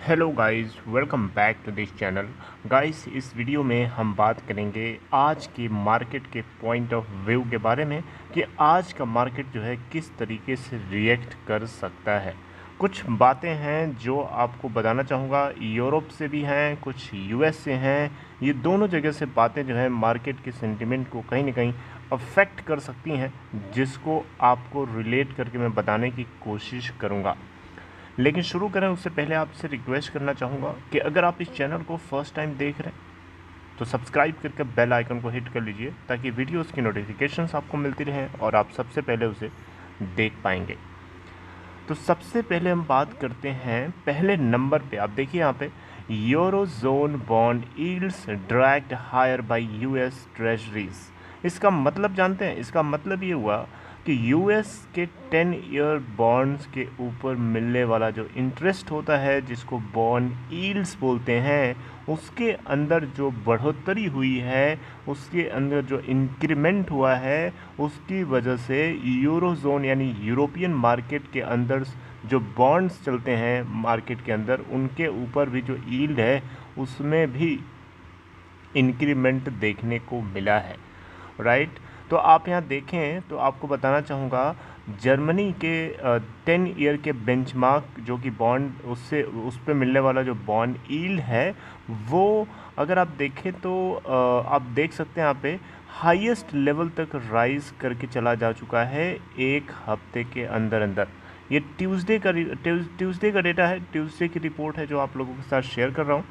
Hello guys, welcome back to this channel. Guys, इस video में हम बात करेंगे आज के मार्केट के पॉइंट ऑफ व्यू के बारे में कि आज का मार्केट जो है किस तरीके से रिएक्ट कर सकता है। कुछ बातें हैं जो आपको बताना चाहूँगा, यूरोप से भी हैं, कुछ यूएस से हैं। ये दोनों जगह से बातें जो है मार्केट के सेंटिमेंट को कहीं ना कहीं अफेक्ट कर सकती हैं, जिसको आपको रिलेट करके मैं बताने की कोशिश करूँगा। लेकिन शुरू करें उससे पहले आपसे रिक्वेस्ट करना चाहूँगा कि अगर आप इस चैनल को फर्स्ट टाइम देख रहे हैं तो सब्सक्राइब करके बेल आइकन को हिट कर लीजिए, ताकि वीडियोस की नोटिफिकेशंस आपको मिलती रहें और आप सबसे पहले उसे देख पाएंगे। तो सबसे पहले हम बात करते हैं पहले नंबर पे। आप देखिए यहाँ पे eurozone bond yields dragged higher by US treasuries. इसका मतलब जानते हैं? इसका मतलब ये हुआ कि यूएस के 10 ईयर बॉन्ड्स के ऊपर मिलने वाला जो इंटरेस्ट होता है, जिसको बॉन्ड यील्ड्स बोलते हैं, उसके अंदर जो बढ़ोतरी हुई है, उसके अंदर जो इंक्रीमेंट हुआ है, उसकी वजह से यूरोजोन यानी यूरोपियन मार्केट के अंदर जो बॉन्ड्स चलते हैं मार्केट के अंदर, उनके ऊपर भी जो यील्ड है उसमें भी इंक्रीमेंट देखने को मिला है। राइट। तो आप यहाँ देखें तो आपको बताना चाहूँगा, जर्मनी के 10 ईयर के बेंचमार्क जो कि बॉन्ड उससे उस पर मिलने वाला जो बॉन्ड यील्ड है, वो अगर आप देखें तो आप देख सकते हैं यहाँ पे हाईएस्ट लेवल तक राइज करके चला जा चुका है एक हफ्ते के अंदर अंदर। ये ट्यूसडे का डेटा है, ट्यूसडे की रिपोर्ट है जो आप लोगों के साथ शेयर कर रहा हूँ।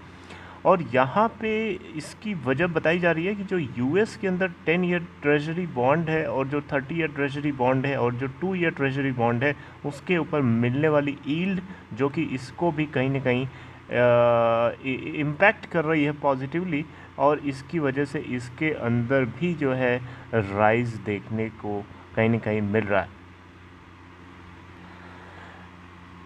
और यहाँ पे इसकी वजह बताई जा रही है कि जो यूएस के अंदर 10 ईयर ट्रेजरी बॉन्ड है और जो 30 ईयर ट्रेजरी बॉन्ड है और जो 2 ईयर ट्रेजरी बॉन्ड है, उसके ऊपर मिलने वाली यील्ड जो कि इसको भी कहीं ना कहीं इम्पैक्ट कर रही है पॉजिटिवली, और इसकी वजह से इसके अंदर भी जो है राइज देखने को कहीं ना कहीं मिल रहा है।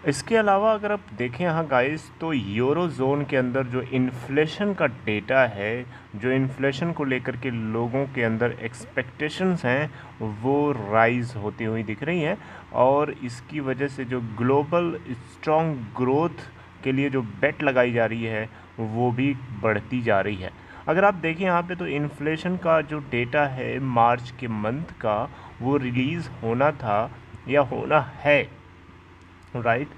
इसके अलावा अगर आप देखें यहाँ गाइस, तो यूरोजोन के अंदर जो इन्फ्लेशन का डेटा है, जो इन्फ्लेशन को लेकर के लोगों के अंदर एक्सपेक्टेशंस हैं, वो राइज होती हुई दिख रही हैं, और इसकी वजह से जो ग्लोबल स्ट्रॉन्ग ग्रोथ के लिए जो बेट लगाई जा रही है वो भी बढ़ती जा रही है। अगर आप देखें यहाँ पे तो इन्फ्लेशन का जो डेटा है मार्च के मंथ का, वो रिलीज़ होना था या होना है, राइट,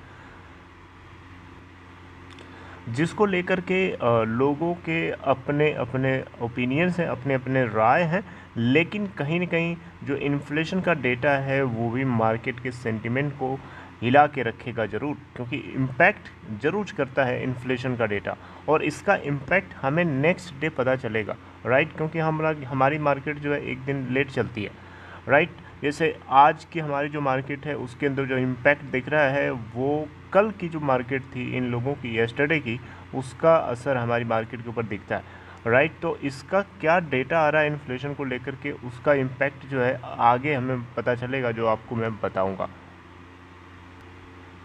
जिसको लेकर के लोगों के अपने अपने ओपिनियंस हैं, अपने अपने राय हैं। लेकिन कहीं ना कहीं जो इन्फ्लेशन का डेटा है वो भी मार्केट के सेंटिमेंट को हिला के रखेगा ज़रूर, क्योंकि इम्पैक्ट ज़रूर करता है इन्फ्लेशन का डेटा, और इसका इम्पैक्ट हमें नेक्स्ट डे पता चलेगा, राइट, क्योंकि हमारी मार्केट जो है एक दिन लेट चलती है, राइट। जैसे आज की हमारी जो मार्केट है उसके अंदर जो इम्पैक्ट दिख रहा है वो कल की जो मार्केट थी इन लोगों की, येस्टरडे की, उसका असर हमारी मार्केट के ऊपर दिखता है, राइट। तो इसका क्या डेटा आ रहा है इन्फ्लेशन को लेकर के, उसका इम्पैक्ट जो है आगे हमें पता चलेगा, जो आपको मैं बताऊंगा।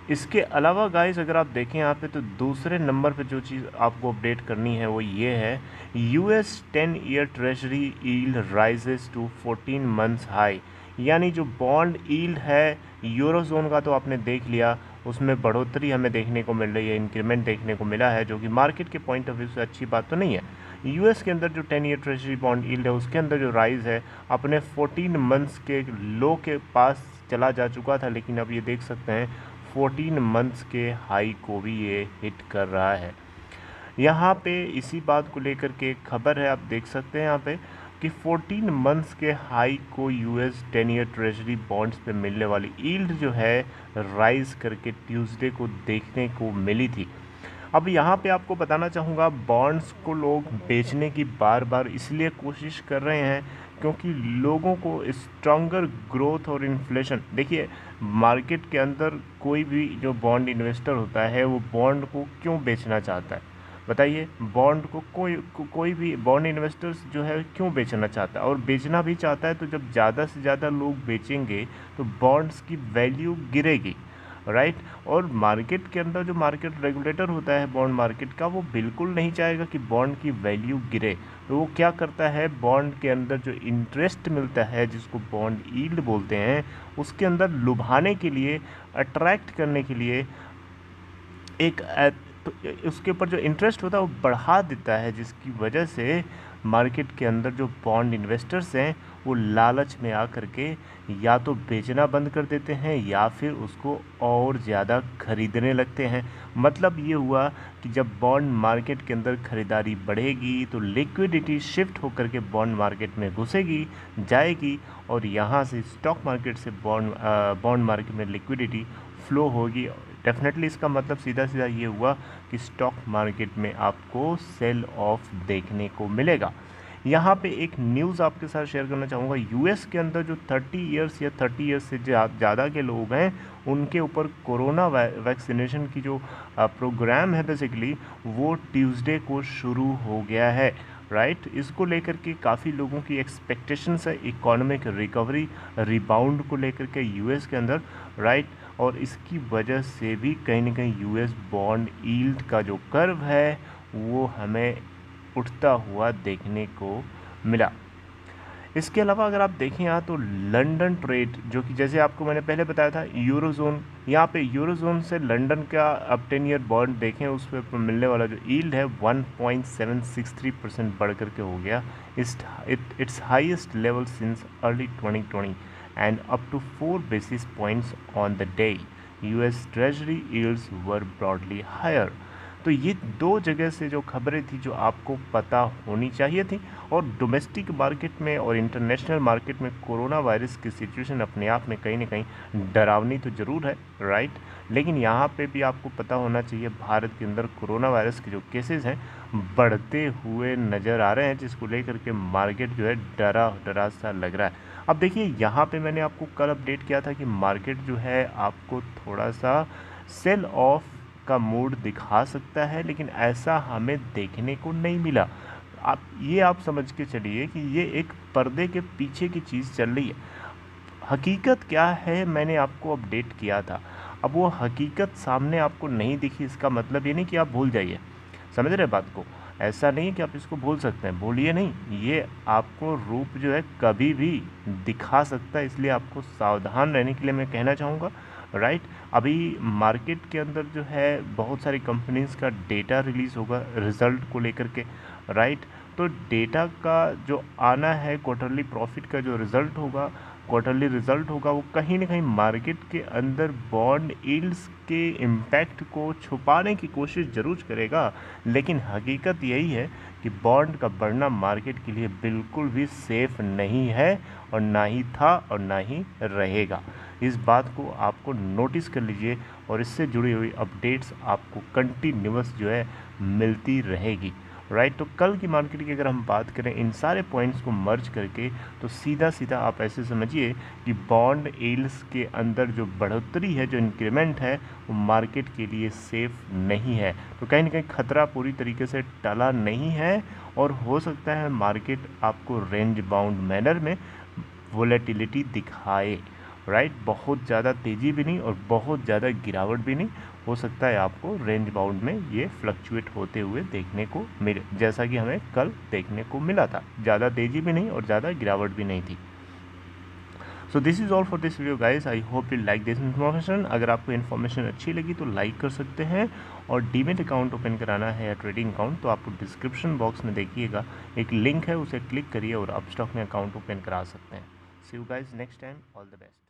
इसके अलावा गाइस अगर आप देखें यहाँ पे, तो दूसरे नंबर पे जो चीज़ आपको अपडेट करनी है वो ये है, US 10 year treasury yield rises to 14 months high. यानी जो बॉन्ड यील्ड है यूरोजोन का तो आपने देख लिया, उसमें बढ़ोतरी हमें देखने को मिल रही है, इंक्रीमेंट देखने को मिला है, जो कि मार्केट के पॉइंट ऑफ व्यू से अच्छी बात तो नहीं है। यूएस के अंदर जो 10 ईयर ट्रेजरी बॉन्ड यील्ड है उसके अंदर जो राइज़ है अपने 14 मंथ्स के लो के पास चला जा चुका था, लेकिन अब ये देख सकते हैं 14 मंथ्स के हाई को भी ये हिट कर रहा है। यहाँ पे इसी बात को लेकर के एक खबर है, आप देख सकते हैं यहाँ पे कि 14 मंथ्स के हाई को यूएस 10 ईयर ट्रेजरी बॉन्ड्स पे मिलने वाली यील्ड जो है राइज करके ट्यूसडे को देखने को मिली थी। अब यहाँ पे आपको बताना चाहूँगा, बॉन्ड्स को लोग बेचने की बार बार इसलिए कोशिश कर रहे हैं क्योंकि लोगों को स्ट्रॉन्गर ग्रोथ और इन्फ्लेशन, देखिए मार्केट के अंदर कोई भी जो बॉन्ड इन्वेस्टर होता है वो बॉन्ड को क्यों बेचना चाहता है, बताइए। बॉन्ड को कोई भी बॉन्ड इन्वेस्टर्स जो है क्यों बेचना चाहता है, और बेचना भी चाहता है तो जब ज़्यादा से ज़्यादा लोग बेचेंगे तो बॉन्ड्स की वैल्यू गिरेगी, राइट। और मार्केट के अंदर जो मार्केट रेगुलेटर होता है बॉन्ड मार्केट का, वो बिल्कुल नहीं चाहेगा कि बॉन्ड की वैल्यू गिरे। तो वो क्या करता है, बॉन्ड के अंदर जो इंटरेस्ट मिलता है जिसको बॉन्ड यील्ड बोलते हैं, उसके अंदर लुभाने के लिए, अट्रैक्ट करने के लिए एक तो उसके ऊपर जो इंटरेस्ट होता है वो बढ़ा देता है, जिसकी वजह से मार्केट के अंदर जो बॉन्ड इन्वेस्टर्स हैं वो लालच में आकर के या तो बेचना बंद कर देते हैं या फिर उसको और ज़्यादा खरीदने लगते हैं। मतलब ये हुआ कि जब बॉन्ड मार्केट के अंदर खरीदारी बढ़ेगी तो लिक्विडिटी शिफ्ट होकर के बॉन्ड मार्केट में घुसेगी, जाएगी, और यहाँ से स्टॉक मार्केट से बॉन्ड मार्केट में लिक्विडिटी फ्लो होगी। डेफिनेटली इसका मतलब सीधा सीधा ये हुआ कि स्टॉक मार्केट में आपको सेल ऑफ देखने को मिलेगा। यहाँ पे एक न्यूज़ आपके साथ शेयर करना चाहूँगा। यूएस के अंदर जो 30 इयर्स या 30 इयर्स से ज़्यादा के लोग हैं उनके ऊपर कोरोना वैक्सीनेशन की जो प्रोग्राम है बेसिकली वो ट्यूसडे को शुरू हो गया है, राइट। इसको लेकर के काफ़ी लोगों की एक्सपेक्टेशंस है इकोनॉमिक रिकवरी रिबाउंड को लेकर के यूएस के अंदर, राइट। और इसकी वजह से भी कहीं ना कहीं यूएस बॉन्ड यील्ड का जो कर्व है वो हमें उठता हुआ देखने को मिला। इसके अलावा अगर आप देखें यहाँ तो लंदन ट्रेड, जो कि जैसे आपको मैंने पहले बताया था यूरोजोन, यहाँ पे यूरोजोन से लंदन का अब 10 ईयर बॉन्ड देखें उस पर मिलने वाला जो यील्ड है 1.763% बढ़ करके हो गया it's highest level since early 2020 and up to 4 basis points on the day. US Treasury yields were broadly higher. तो ये दो जगह से जो खबरें थी जो आपको पता होनी चाहिए थी। और डोमेस्टिक मार्केट में और इंटरनेशनल मार्केट में कोरोना वायरस की सिचुएशन अपने आप में कहीं ना कहीं डरावनी तो ज़रूर है, राइट। लेकिन यहाँ पे भी आपको पता होना चाहिए भारत के अंदर कोरोना वायरस के जो केसेस हैं बढ़ते हुए नज़र आ रहे हैं, जिसको लेकर के मार्केट जो है डरा सा लग रहा है। अब देखिए यहाँ पे मैंने आपको कल अपडेट किया था कि मार्केट जो है आपको थोड़ा सा सेल ऑफ का मूड दिखा सकता है, लेकिन ऐसा हमें देखने को नहीं मिला। आप समझ के चलिए कि ये एक पर्दे के पीछे की चीज़ चल रही है। हकीकत क्या है मैंने आपको अपडेट किया था, अब वो हकीकत सामने आपको नहीं दिखी इसका मतलब ये नहीं कि आप भूल जाइए, समझ रहे बात को। ऐसा नहीं है कि आप इसको भूल सकते हैं, भूलिए नहीं, ये आपको रूप जो है कभी भी दिखा सकता है, इसलिए आपको सावधान रहने के लिए मैं कहना चाहूँगा, राइट। अभी मार्केट के अंदर जो है बहुत सारी कंपनीज का डेटा रिलीज़ होगा रिज़ल्ट को लेकर के, राइट। तो डेटा का जो आना है क्वार्टरली प्रॉफिट का जो रिज़ल्ट होगा, क्वार्टरली रिज़ल्ट होगा, वो कहीं ना कहीं मार्केट के अंदर बॉन्ड यील्ड्स के इम्पैक्ट को छुपाने की कोशिश ज़रूर करेगा। लेकिन हकीकत यही है कि बॉन्ड का बढ़ना मार्केट के लिए बिल्कुल भी सेफ़ नहीं है, और ना ही था और ना ही रहेगा। इस बात को आपको नोटिस कर लीजिए, और इससे जुड़ी हुई अपडेट्स आपको कंटिन्यूअस जो है मिलती रहेगी, राइट। तो कल की मार्केट की अगर हम बात करें इन सारे पॉइंट्स को मर्ज करके, तो सीधा सीधा आप ऐसे समझिए कि बॉन्ड यील्ड्स के अंदर जो बढ़ोतरी है, जो इंक्रीमेंट है, वो मार्केट के लिए सेफ़ नहीं है। तो कहीं ना कहीं खतरा पूरी तरीके से टला नहीं है, और हो सकता है मार्केट आपको रेंज बाउंड मैनर में वोलेटिलिटी दिखाए, राइट। बहुत ज़्यादा तेज़ी भी नहीं और बहुत ज़्यादा गिरावट भी नहीं, हो सकता है आपको रेंज बाउंड में ये फ्लक्चुएट होते हुए देखने को मिले, जैसा कि हमें कल देखने को मिला था। ज़्यादा तेज़ी भी नहीं और ज़्यादा गिरावट भी नहीं थी। So this is all for this video guys, I hope you like this information. अगर आपको इन्फॉर्मेशन अच्छी लगी तो लाइक कर सकते हैं, और डीमेट अकाउंट ओपन कराना है या ट्रेडिंग अकाउंट तो आपको डिस्क्रिप्शन बॉक्स में देखिएगा एक लिंक है, उसे क्लिक करिए और आप स्टॉक में अकाउंट ओपन करा सकते हैं। See you guys next time, all the best.